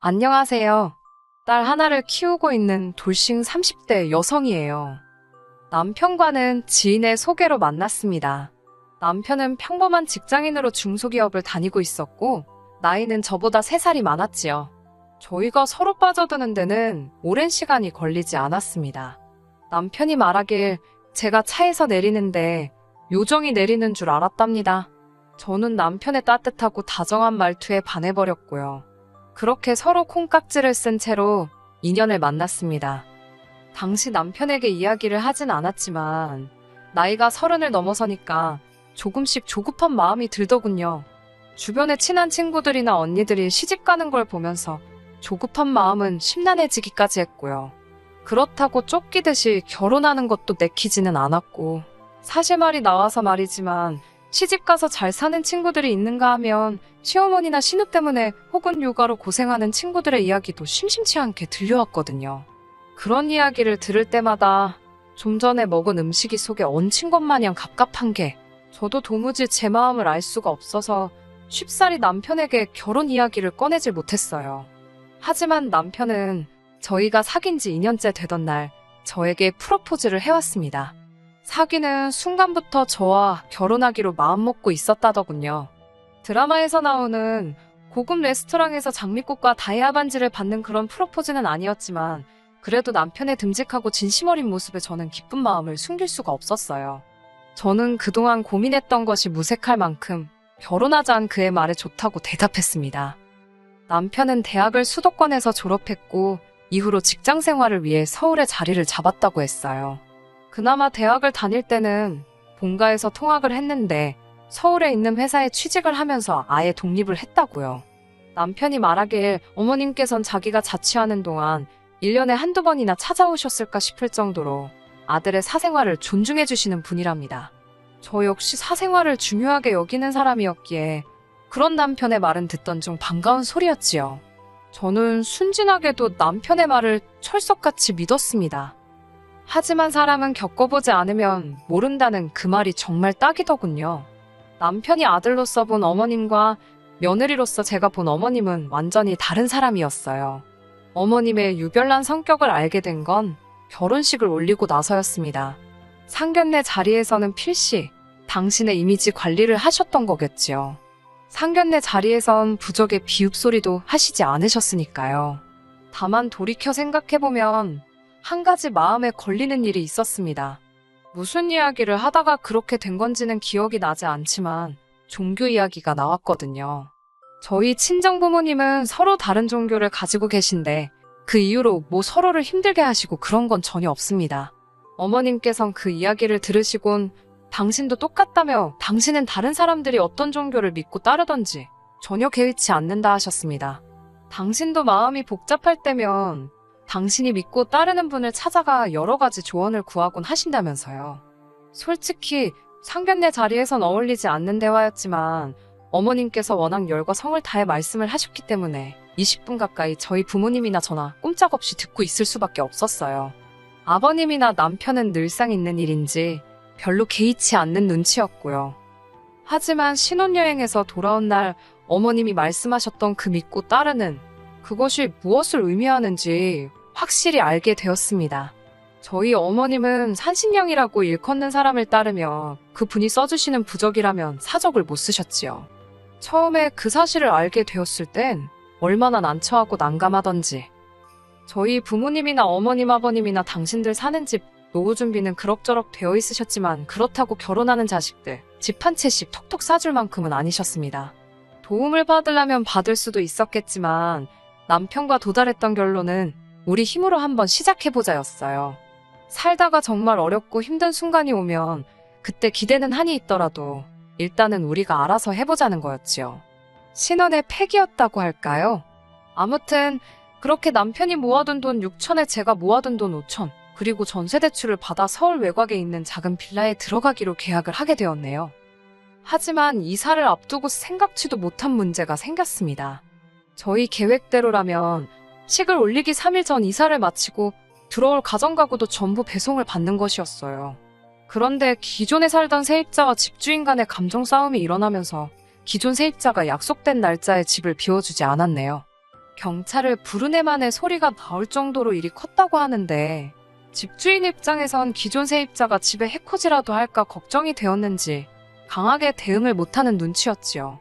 안녕하세요. 딸 하나를 키우고 있는 돌싱 30대 여성이에요. 남편과는 지인의 소개로 만났습니다. 남편은 평범한 직장인으로 중소기업을 다니고 있었고, 나이는 저보다 3살이 많았지요. 저희가 서로 빠져드는 데는 오랜 시간이 걸리지 않았습니다. 남편이 말하길 제가 차에서 내리는데 요정이 내리는 줄 알았답니다. 저는 남편의 따뜻하고 다정한 말투에 반해버렸고요. 그렇게 서로 콩깍지를 쓴 채로 인연을 만났습니다. 당시 남편에게 이야기를 하진 않았지만 나이가 30을 넘어서니까 조금씩 조급한 마음이 들더군요. 주변에 친한 친구들이나 언니들이 시집가는 걸 보면서 조급한 마음은 심란해지기까지 했고요. 그렇다고 쫓기듯이 결혼하는 것도 내키지는 않았고, 사실 말이 나와서 말이지만 시집가서 잘 사는 친구들이 있는가 하면 시어머니나 신우 때문에 혹은 육아로 고생하는 친구들의 이야기도 심심치 않게 들려왔거든요. 그런 이야기를 들을 때마다 좀 전에 먹은 음식이 속에 얹힌 것 마냥 갑갑한 게, 저도 도무지 제 마음을 알 수가 없어서 쉽사리 남편에게 결혼 이야기를 꺼내질 못했어요. 하지만 남편은 저희가 사귄 지 2년째 되던 날 저에게 프로포즈를 해왔습니다. 사귀는 순간부터 저와 결혼하기로 마음먹고 있었다더군요. 드라마에서 나오는 고급 레스토랑에서 장미꽃과 다이아 반지를 받는 그런 프로포즈는 아니었지만, 그래도 남편의 듬직하고 진심 어린 모습에 저는 기쁜 마음을 숨길 수가 없었어요. 저는 그동안 고민했던 것이 무색할 만큼 결혼하자는 그의 말에 좋다고 대답했습니다. 남편은 대학을 수도권에서 졸업했고 이후로 직장 생활을 위해 서울에 자리를 잡았다고 했어요. 그나마 대학을 다닐 때는 본가에서 통학을 했는데 서울에 있는 회사에 취직을 하면서 아예 독립을 했다고요. 남편이 말하길 어머님께선 자기가 자취하는 동안 1년에 한두 번이나 찾아오셨을까 싶을 정도로 아들의 사생활을 존중해 주시는 분이랍니다. 저 역시 사생활을 중요하게 여기는 사람이었기에 그런 남편의 말은 듣던 중 반가운 소리였지요. 저는 순진하게도 남편의 말을 철석같이 믿었습니다. 하지만 사람은 겪어보지 않으면 모른다는 그 말이 정말 딱이더군요. 남편이 아들로서 본 어머님과 며느리로서 제가 본 어머님은 완전히 다른 사람이었어요. 어머님의 유별난 성격을 알게 된 건 결혼식을 올리고 나서였습니다. 상견례 자리에서는 필시 당신의 이미지 관리를 하셨던 거겠지요. 상견례 자리에선 부적의 비읍소리도 하시지 않으셨으니까요. 다만 돌이켜 생각해보면 한 가지 마음에 걸리는 일이 있었습니다. 무슨 이야기를 하다가 그렇게 된 건지는 기억이 나지 않지만 종교 이야기가 나왔거든요. 저희 친정 부모님은 서로 다른 종교를 가지고 계신데 그 이유로 뭐 서로를 힘들게 하시고 그런 건 전혀 없습니다. 어머님께선 그 이야기를 들으시곤 당신도 똑같다며 당신은 다른 사람들이 어떤 종교를 믿고 따르던지 전혀 개의치 않는다 하셨습니다. 당신도 마음이 복잡할 때면 당신이 믿고 따르는 분을 찾아가 여러 가지 조언을 구하곤 하신다면서요. 솔직히 상견례 자리에선 어울리지 않는 대화였지만 어머님께서 워낙 열과 성을 다해 말씀을 하셨기 때문에 20분 가까이 저희 부모님이나 저나 꼼짝없이 듣고 있을 수밖에 없었어요. 아버님이나 남편은 늘상 있는 일인지 별로 개의치 않는 눈치였고요. 하지만 신혼여행에서 돌아온 날 어머님이 말씀하셨던 그 믿고 따르는 그것이 무엇을 의미하는지 확실히 알게 되었습니다. 저희 어머님은 산신령이라고 일컫는 사람을 따르며 그분이 써주시는 부적이라면 사적을 못 쓰셨지요. 처음에 그 사실을 알게 되었을 땐 얼마나 난처하고 난감하던지. 저희 부모님이나 어머님 아버님이나 당신들 사는 집 노후 준비는 그럭저럭 되어 있으셨지만 그렇다고 결혼하는 자식들 집 한 채씩 톡톡 싸줄 만큼은 아니셨습니다. 도움을 받으려면 받을 수도 있었겠지만 남편과 도달했던 결론은 우리 힘으로 한번 시작해보자였어요. 살다가 정말 어렵고 힘든 순간이 오면 그때 기대는 한이 있더라도 일단은 우리가 알아서 해보자는 거였지요. 신혼의 패기였다고 할까요? 아무튼 그렇게 남편이 모아둔 돈 6천에 제가 모아둔 돈 5천, 그리고 전세 대출을 받아 서울 외곽에 있는 작은 빌라에 들어가기로 계약을 하게 되었네요. 하지만 이사를 앞두고 생각지도 못한 문제가 생겼습니다. 저희 계획대로라면 식을 올리기 3일 전 이사를 마치고 들어올 가정가구도 전부 배송을 받는 것이었어요. 그런데 기존에 살던 세입자와 집주인 간의 감정 싸움이 일어나면서 기존 세입자가 약속된 날짜에 집을 비워주지 않았네요. 경찰을 부르네 만에 소리가 나올 정도로 일이 컸다고 하는데 집주인 입장에선 기존 세입자가 집에 해코지라도 할까 걱정이 되었는지 강하게 대응을 못하는 눈치였지요.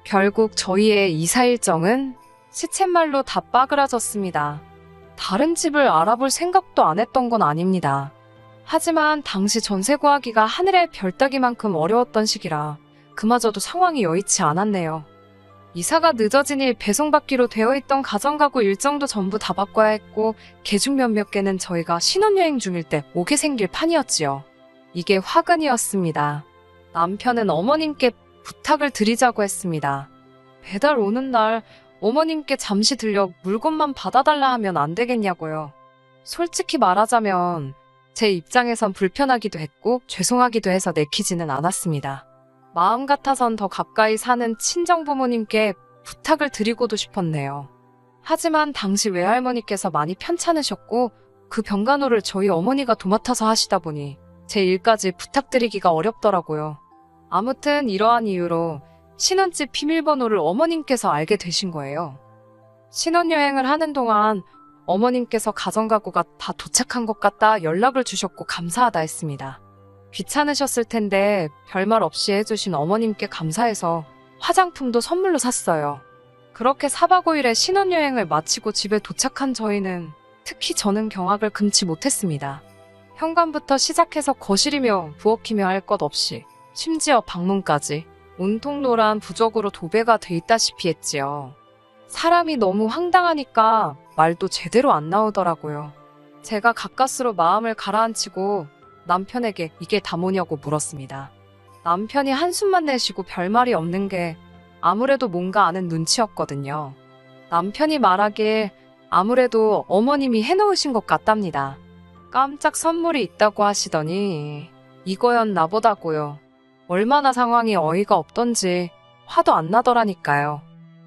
결국 저희의 이사 일정은 시쳇말로 다 빠그라졌습니다. 다른 집을 알아볼 생각도 안 했던 건 아닙니다. 하지만 당시 전세 구하기가 하늘의 별 따기만큼 어려웠던 시기라 그마저도 상황이 여의치 않았네요. 이사가 늦어지니 배송받기로 되어 있던 가정가구 일정도 전부 다 바꿔야 했고 개중 몇몇 개는 저희가 신혼여행 중일 때 오게 생길 판이었지요. 이게 화근이었습니다. 남편은 어머님께 부탁을 드리자고 했습니다. 배달 오는 날 어머님께 잠시 들려 물건만 받아달라 하면 안 되겠냐고요. 솔직히 말하자면 제 입장에선 불편하기도 했고 죄송하기도 해서 내키지는 않았습니다. 마음 같아선 더 가까이 사는 친정부모님께 부탁을 드리고도 싶었네요. 하지만 당시 외할머니께서 많이 편찮으셨고 그 병간호를 저희 어머니가 도맡아서 하시다 보니 제 일까지 부탁드리기가 어렵더라고요. 아무튼 이러한 이유로 신혼집 비밀번호를 어머님께서 알게 되신 거예요. 신혼여행을 하는 동안 어머님께서 가정가구가 다 도착한 것 같다 연락을 주셨고 감사하다 했습니다. 귀찮으셨을 텐데 별말 없이 해주신 어머님께 감사해서 화장품도 선물로 샀어요. 그렇게 4박 5일의 신혼여행을 마치고 집에 도착한 저희는 특히 저는 경악을 금치 못했습니다. 현관부터 시작해서 거실이며 부엌이며 할 것 없이 심지어 방문까지 온통 노란 부적으로 도배가 돼 있다시피 했지요. 사람이 너무 황당하니까 말도 제대로 안 나오더라고요. 제가 가까스로 마음을 가라앉히고 남편에게 이게 다 뭐냐고 물었습니다. 남편이 한숨만 내쉬고 별말이 없는 게 아무래도 뭔가 아는 눈치였거든요. 남편이 말하길 아무래도 어머님이 해놓으신 것 같답니다. 깜짝 선물이 있다고 하시더니 이거였나 보다고요. 얼마나 상황이 어이가 없던지 화도 안 나더라니까요.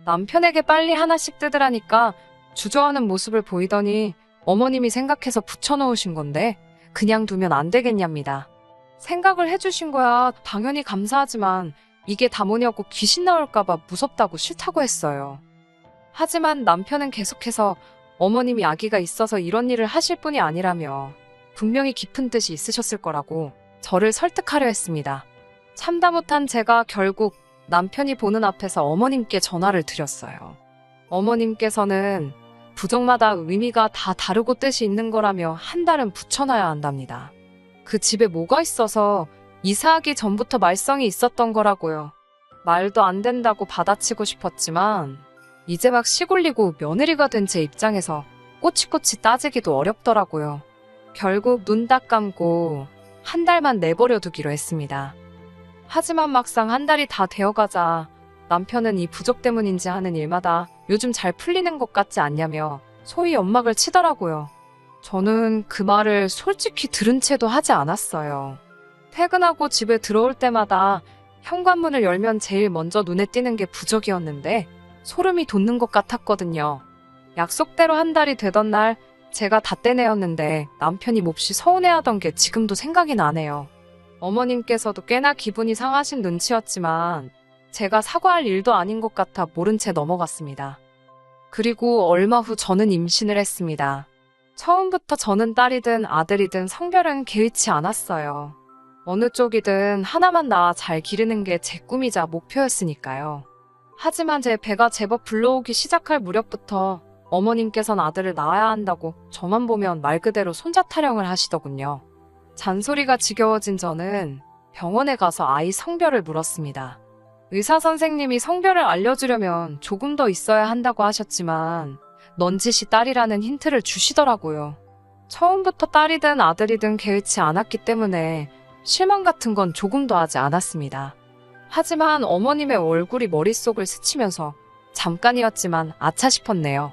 남편에게 빨리 하나씩 뜯으라니까 주저하는 모습을 보이더니 어머님이 생각해서 붙여놓으신 건데 그냥 두면 안 되겠냐입니다. 생각을 해주신 거야 당연히 감사하지만 이게 다 뭐냐고 귀신 나올까봐 무섭다고 싫다고 했어요. 하지만 남편은 계속해서 어머님이 아기가 있어서 이런 일을 하실 분이 아니라며 분명히 깊은 뜻이 있으셨을 거라고 저를 설득하려 했습니다. 참다 못한 제가 결국 남편이 보는 앞에서 어머님께 전화를 드렸어요. 어머님께서는 부적마다 의미가 다 다르고 뜻이 있는 거라며 한 달은 붙여놔야 한답니다. 그 집에 뭐가 있어서 이사하기 전부터 말썽이 있었던 거라고요. 말도 안 된다고 받아치고 싶었지만 이제 막 시골리고 며느리가 된 제 입장에서 꼬치꼬치 따지기도 어렵더라고요. 결국 눈 딱 감고 한 달만 내버려 두기로 했습니다. 하지만 막상 한 달이 다 되어가자 남편은 이 부적 때문인지 하는 일마다 요즘 잘 풀리는 것 같지 않냐며 소위 연막을 치더라고요. 저는 그 말을 솔직히 들은 채도 하지 않았어요. 퇴근하고 집에 들어올 때마다 현관문을 열면 제일 먼저 눈에 띄는 게 부적이었는데 소름이 돋는 것 같았거든요. 약속대로 한 달이 되던 날 제가 다 떼내었는데 남편이 몹시 서운해하던 게 지금도 생각이 나네요. 어머님께서도 꽤나 기분이 상하신 눈치였지만 제가 사과할 일도 아닌 것 같아 모른 채 넘어갔습니다. 그리고 얼마 후 저는 임신을 했습니다. 처음부터 저는 딸이든 아들이든 성별은 개의치 않았어요. 어느 쪽이든 하나만 낳아 잘 기르는 게 제 꿈이자 목표였으니까요. 하지만 제 배가 제법 불러오기 시작할 무렵부터 어머님께선 아들을 낳아야 한다고 저만 보면 말 그대로 손자 타령을 하시더군요. 잔소리가 지겨워진 저는 병원에 가서 아이 성별을 물었습니다. 의사 선생님이 성별을 알려주려면 조금 더 있어야 한다고 하셨지만 넌지시 딸이라는 힌트를 주시더라고요. 처음부터 딸이든 아들이든 개의치 않았기 때문에 실망 같은 건 조금도 하지 않았습니다. 하지만 어머님의 얼굴이 머릿속을 스치면서 잠깐이었지만 아차 싶었네요.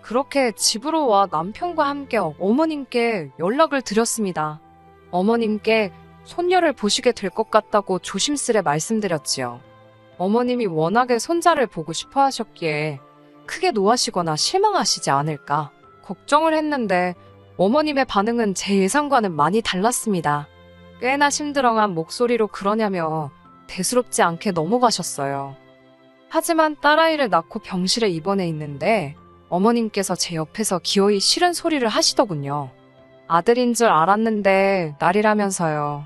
그렇게 집으로 와 남편과 함께 어머님께 연락을 드렸습니다. 어머님께 손녀를 보시게 될 것 같다고 조심스레 말씀드렸지요. 어머님이 워낙에 손자를 보고 싶어 하셨기에 크게 노하시거나 실망하시지 않을까 걱정을 했는데 어머님의 반응은 제 예상과는 많이 달랐습니다. 꽤나 심드렁한 목소리로 그러냐며 대수롭지 않게 넘어가셨어요. 하지만 딸아이를 낳고 병실에 입원해 있는데 어머님께서 제 옆에서 기어이 싫은 소리를 하시더군요. 아들인 줄 알았는데 딸이라면서요.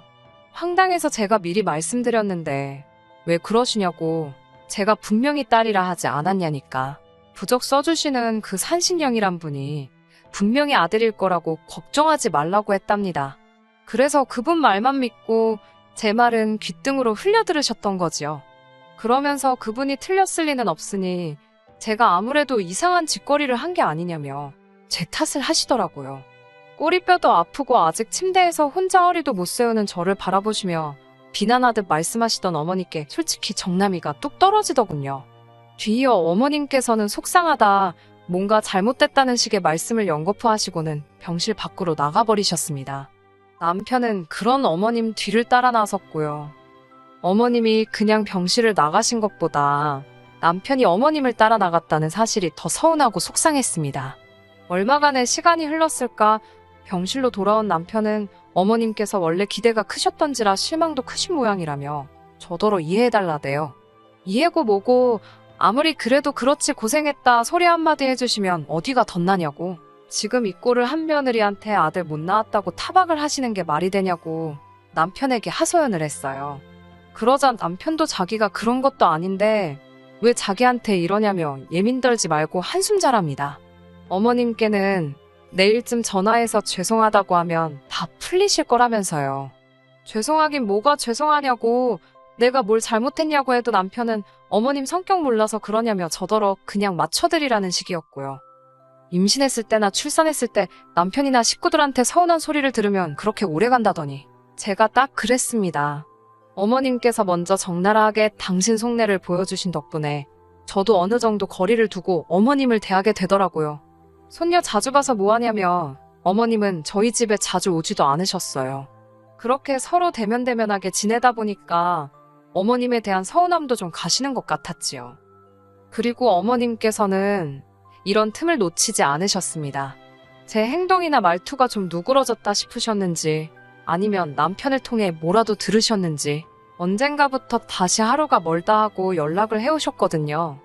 황당해서 제가 미리 말씀드렸는데 왜 그러시냐고. 제가 분명히 딸이라 하지 않았냐니까. 부적 써주시는 그 산신령이란 분이 분명히 아들일 거라고 걱정하지 말라고 했답니다. 그래서 그분 말만 믿고 제 말은 귓등으로 흘려들으셨던 거지요. 그러면서 그분이 틀렸을 리는 없으니 제가 아무래도 이상한 짓거리를 한 게 아니냐며 제 탓을 하시더라고요. 꼬리뼈도 아프고 아직 침대에서 혼자 허리도 못 세우는 저를 바라보시며 비난하듯 말씀하시던 어머니께 솔직히 정남이가 뚝 떨어지더군요. 뒤이어 어머님께서는 속상하다, 뭔가 잘못됐다는 식의 말씀을 연거푸 하시고는 병실 밖으로 나가버리셨습니다. 남편은 그런 어머님 뒤를 따라 나섰고요. 어머님이 그냥 병실을 나가신 것보다 남편이 어머님을 따라 나갔다는 사실이 더 서운하고 속상했습니다. 얼마간의 시간이 흘렀을까 병실로 돌아온 남편은 어머님께서 원래 기대가 크셨던지라 실망도 크신 모양이라며 저더러 이해해달라대요. 이해고 뭐고 아무리 그래도 그렇지 고생했다 소리 한마디 해주시면 어디가 덧나냐고. 지금 이 꼴을 한 며느리한테 아들 못 낳았다고 타박을 하시는 게 말이 되냐고 남편에게 하소연을 했어요. 그러자 남편도 자기가 그런 것도 아닌데 왜 자기한테 이러냐며 예민떨지 말고 한숨 자랍니다. 어머님께는 내일쯤 전화해서 죄송하다고 하면 다 풀리실 거라면서요. 죄송하긴 뭐가 죄송하냐고, 내가 뭘 잘못했냐고 해도 남편은 어머님 성격 몰라서 그러냐며 저더러 그냥 맞춰드리라는 식이었고요. 임신했을 때나 출산했을 때 남편이나 식구들한테 서운한 소리를 들으면 그렇게 오래 간다더니 제가 딱 그랬습니다. 어머님께서 먼저 적나라하게 당신 속내를 보여주신 덕분에 저도 어느 정도 거리를 두고 어머님을 대하게 되더라고요. 손녀 자주 봐서 뭐하냐며 어머님은 저희 집에 자주 오지도 않으셨어요. 그렇게 서로 대면대면하게 지내다 보니까 어머님에 대한 서운함도 좀 가시는 것 같았지요. 그리고 어머님께서는 이런 틈을 놓치지 않으셨습니다. 제 행동이나 말투가 좀 누그러졌다 싶으셨는지 아니면 남편을 통해 뭐라도 들으셨는지 언젠가부터 다시 하루가 멀다 하고 연락을 해오셨거든요.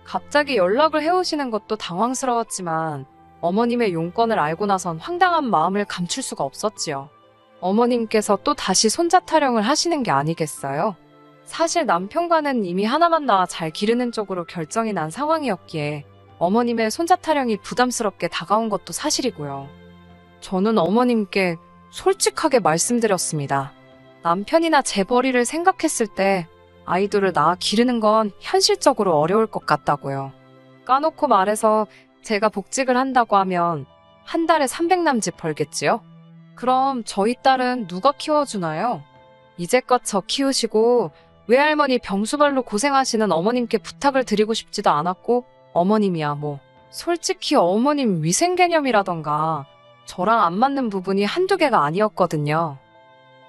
갑자기 연락을 해오시는 것도 당황스러웠지만 어머님의 용건을 알고 나선 황당한 마음을 감출 수가 없었지요. 어머님께서 또 다시 손자 타령을 하시는 게 아니겠어요? 사실 남편과는 이미 하나만 낳아 잘 기르는 쪽으로 결정이 난 상황이었기에 어머님의 손자 타령이 부담스럽게 다가온 것도 사실이고요. 저는 어머님께 솔직하게 말씀드렸습니다. 남편이나 재벌이를 생각했을 때 아이들을 낳아 기르는 건 현실적으로 어려울 것 같다고요. 까놓고 말해서 제가 복직을 한다고 하면 한 달에 300남짓 벌겠지요? 그럼 저희 딸은 누가 키워주나요? 이제껏 저 키우시고 외할머니 병수발로 고생하시는 어머님께 부탁을 드리고 싶지도 않았고 어머님이야 뭐 솔직히 어머님 위생 개념이라던가 저랑 안 맞는 부분이 한두 개가 아니었거든요.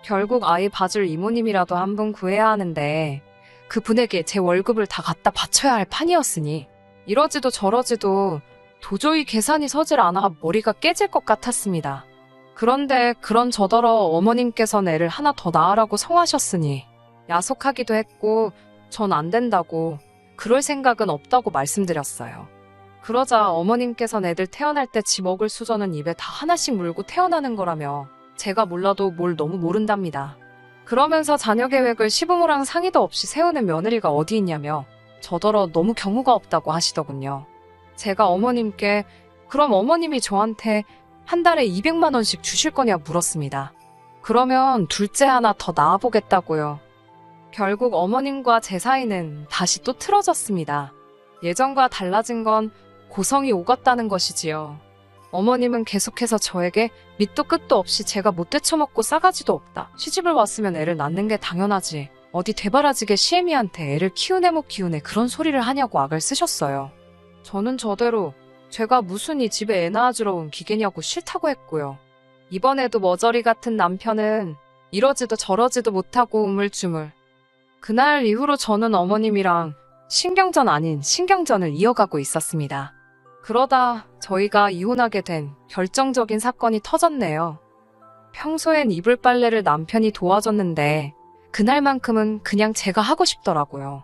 결국 아이 봐줄 이모님이라도 한 분 구해야 하는데 그분에게 제 월급을 다 갖다 바쳐야 할 판이었으니 이러지도 저러지도 도저히 계산이 서질 않아 머리가 깨질 것 같았습니다. 그런데 그런 저더러 어머님께서는 애를 하나 더 낳으라고 성하셨으니 야속하기도 했고 전 안 된다고 그럴 생각은 없다고 말씀드렸어요. 그러자 어머님께서는 애들 태어날 때 지 먹을 수저는 입에 다 하나씩 물고 태어나는 거라며 제가 몰라도 뭘 너무 모른답니다. 그러면서 자녀 계획을 시부모랑 상의도 없이 세우는 며느리가 어디 있냐며 저더러 너무 경우가 없다고 하시더군요. 제가 어머님께 그럼 어머님이 저한테 한 달에 200만 원씩 주실 거냐 물었습니다. 그러면 둘째 하나 더 낳아보겠다고요. 결국 어머님과 제 사이는 다시 또 틀어졌습니다. 예전과 달라진 건 고성이 오갔다는 것이지요. 어머님은 계속해서 저에게 밑도 끝도 없이 제가 못 되쳐먹고 싸가지도 없다. 시집을 왔으면 애를 낳는 게 당연하지. 어디 되바라지게 시애미한테 애를 키우네 못 키우네 그런 소리를 하냐고 악을 쓰셨어요. 저는 저대로 제가 무슨 이 집에 애 낳아주러 온 기계냐고 싫다고 했고요. 이번에도 머저리 같은 남편은 이러지도 저러지도 못하고 우물쭈물. 그날 이후로 저는 어머님이랑 신경전 아닌 신경전을 이어가고 있었습니다. 그러다 저희가 이혼하게 된 결정적인 사건이 터졌네요. 평소엔 이불 빨래를 남편이 도와줬는데 그날만큼은 그냥 제가 하고 싶더라고요.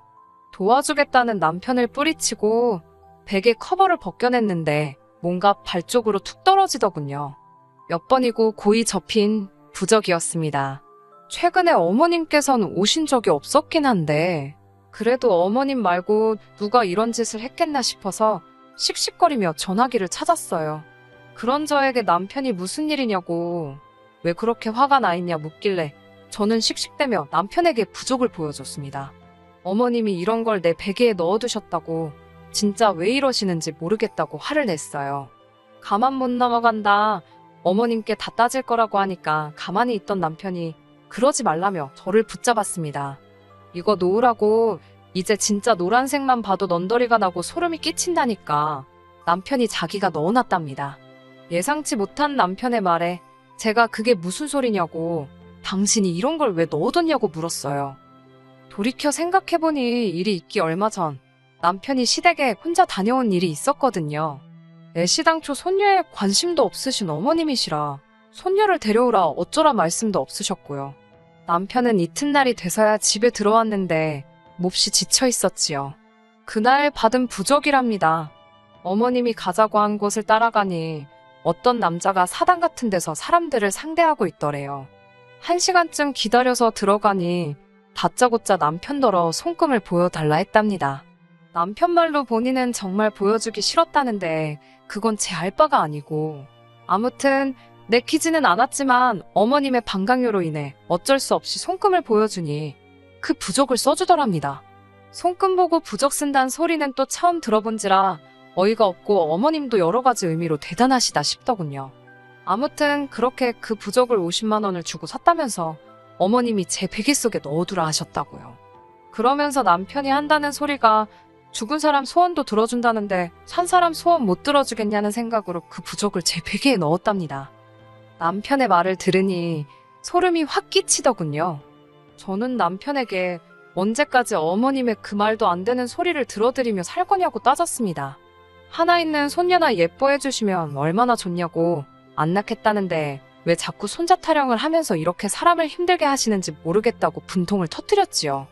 도와주겠다는 남편을 뿌리치고 베개 커버를 벗겨냈는데 뭔가 발 쪽으로 툭 떨어지더군요. 몇 번이고 고이 접힌 부적이었습니다. 최근에 어머님께서는 오신 적이 없었긴 한데 그래도 어머님 말고 누가 이런 짓을 했겠나 싶어서 씩씩거리며 전화기를 찾았어요. 그런 저에게 남편이 무슨 일이냐고 왜 그렇게 화가 나 있냐 묻길래 저는 씩씩대며 남편에게 부적을 보여줬습니다. 어머님이 이런 걸 내 베개에 넣어두셨다고 진짜 왜 이러시는지 모르겠다고 화를 냈어요. 가만 못 넘어간다. 어머님께 다 따질 거라고 하니까 가만히 있던 남편이 그러지 말라며 저를 붙잡았습니다. 이거 놓으라고. 이제 진짜 노란색만 봐도 넌더리가 나고 소름이 끼친다니까. 남편이 자기가 넣어놨답니다. 예상치 못한 남편의 말에 제가 그게 무슨 소리냐고 당신이 이런 걸 왜 넣어뒀냐고 물었어요. 돌이켜 생각해보니 일이 있기 얼마 전 남편이 시댁에 혼자 다녀온 일이 있었거든요. 애시당초 손녀에 관심도 없으신 어머님이시라 손녀를 데려오라 어쩌라 말씀도 없으셨고요. 남편은 이튿날이 돼서야 집에 들어왔는데 몹시 지쳐 있었지요. 그날 받은 부적이랍니다. 어머님이 가자고 한 곳을 따라가니 어떤 남자가 사당 같은 데서 사람들을 상대하고 있더래요. 1시간쯤 기다려서 들어가니 다짜고짜 남편더러 손금을 보여달라 했답니다. 남편 말로 본인은 정말 보여주기 싫었다는데 그건 제 알 바가 아니고 아무튼 내키지는 않았지만 어머님의 방강요로 인해 어쩔 수 없이 손금을 보여주니 그 부적을 써주더랍니다. 손금 보고 부적 쓴다는 소리는 또 처음 들어본지라 어이가 없고 어머님도 여러 가지 의미로 대단하시다 싶더군요. 아무튼 그렇게 그 부적을 50만 원을 주고 샀다면서 어머님이 제 베개 속에 넣어두라 하셨다고요. 그러면서 남편이 한다는 소리가 죽은 사람 소원도 들어준다는데 산 사람 소원 못 들어주겠냐는 생각으로 그 부적을 제 베개에 넣었답니다. 남편의 말을 들으니 소름이 확 끼치더군요. 저는 남편에게 언제까지 어머님의 그 말도 안 되는 소리를 들어드리며 살 거냐고 따졌습니다. 하나 있는 손녀나 예뻐해 주시면 얼마나 좋냐고 안 낳겠다는데 왜 자꾸 손자 타령을 하면서 이렇게 사람을 힘들게 하시는지 모르겠다고 분통을 터뜨렸지요.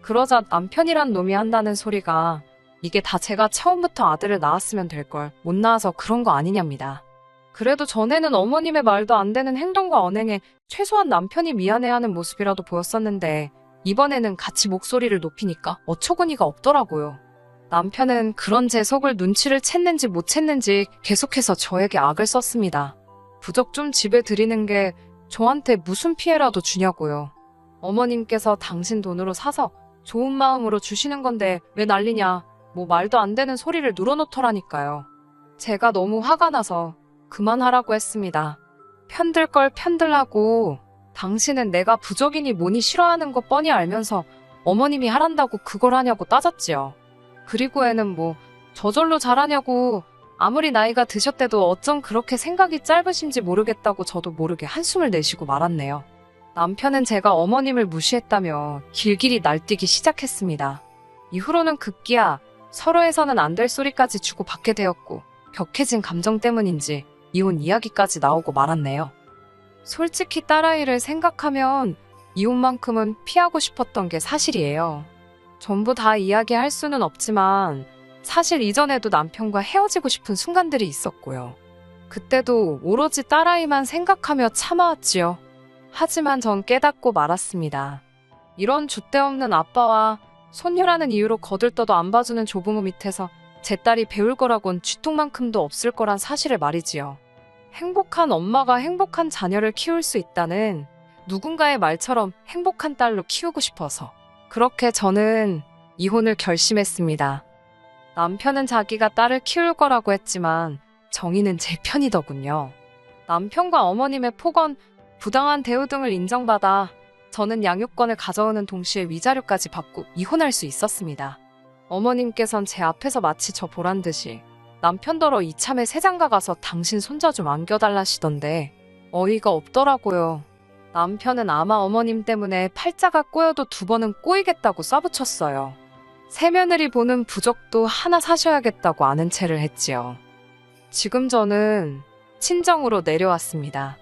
그러자 남편이란 놈이 한다는 소리가 이게 다 제가 처음부터 아들을 낳았으면 될 걸 못 낳아서 그런 거 아니냐입니다. 그래도 전에는 어머님의 말도 안 되는 행동과 언행에 최소한 남편이 미안해하는 모습이라도 보였었는데 이번에는 같이 목소리를 높이니까 어처구니가 없더라고요. 남편은 그런 제 속을 눈치를 챘는지 못 챘는지 계속해서 저에게 악을 썼습니다. 부적 좀 집에 드리는 게 저한테 무슨 피해라도 주냐고요. 어머님께서 당신 돈으로 사서 좋은 마음으로 주시는 건데 왜 난리냐, 뭐 말도 안 되는 소리를 눌어놓더라니까요. 제가 너무 화가 나서 그만하라고 했습니다. 편들 걸 편들라고. 당신은 내가 부적이니 뭐니 싫어하는 거 뻔히 알면서 어머님이 하란다고 그걸 하냐고 따졌지요. 그리고 애는 뭐 저절로 잘하냐고. 아무리 나이가 드셨대도 어쩜 그렇게 생각이 짧으신지 모르겠다고 저도 모르게 한숨을 내쉬고 말았네요. 남편은 제가 어머님을 무시했다며 길길이 날뛰기 시작했습니다. 이후로는 급기야 서로에서는 안 될 소리까지 주고받게 되었고 격해진 감정 때문인지 이혼 이야기까지 나오고 말았네요. 솔직히 딸아이를 생각하면 이혼만큼은 피하고 싶었던 게 사실이에요. 전부 다 이야기할 수는 없지만 사실 이전에도 남편과 헤어지고 싶은 순간들이 있었고요. 그때도 오로지 딸아이만 생각하며 참아왔지요. 하지만 전 깨닫고 말았습니다. 이런 줏대없는 아빠와 손녀라는 이유로 거들떠도 안 봐주는 조부모 밑에서 제 딸이 배울 거라곤 쥐똥만큼도 없을 거란 사실을 말이지요. 행복한 엄마가 행복한 자녀를 키울 수 있다는 누군가의 말처럼 행복한 딸로 키우고 싶어서 그렇게 저는 이혼을 결심했습니다. 남편은 자기가 딸을 키울 거라고 했지만 정의는 제 편이더군요. 남편과 어머님의 폭언, 부당한 대우 등을 인정받아 저는 양육권을 가져오는 동시에 위자료까지 받고 이혼할 수 있었습니다. 어머님께선 제 앞에서 마치 저 보란 듯이 남편더러 이참에 새장가 가서 당신 손자 좀 안겨달라시던데 어이가 없더라고요. 남편은 아마 어머님 때문에 팔자가 꼬여도 2번은 꼬이겠다고 쏴붙였어요. 새며느리 보는 부적도 하나 사셔야겠다고 아는 체를 했지요. 지금 저는 친정으로 내려왔습니다.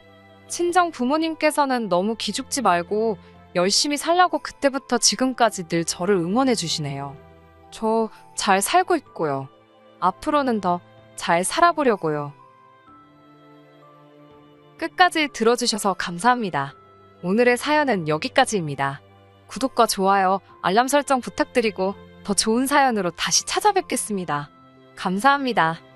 친정 부모님께서는 너무 기죽지 말고 열심히 살라고 그때부터 지금까지 늘 저를 응원해 주시네요. 저 잘 살고 있고요. 앞으로는 더 잘 살아보려고요. 끝까지 들어주셔서 감사합니다. 오늘의 사연은 여기까지입니다. 구독과 좋아요, 알람 설정 부탁드리고 더 좋은 사연으로 다시 찾아뵙겠습니다. 감사합니다.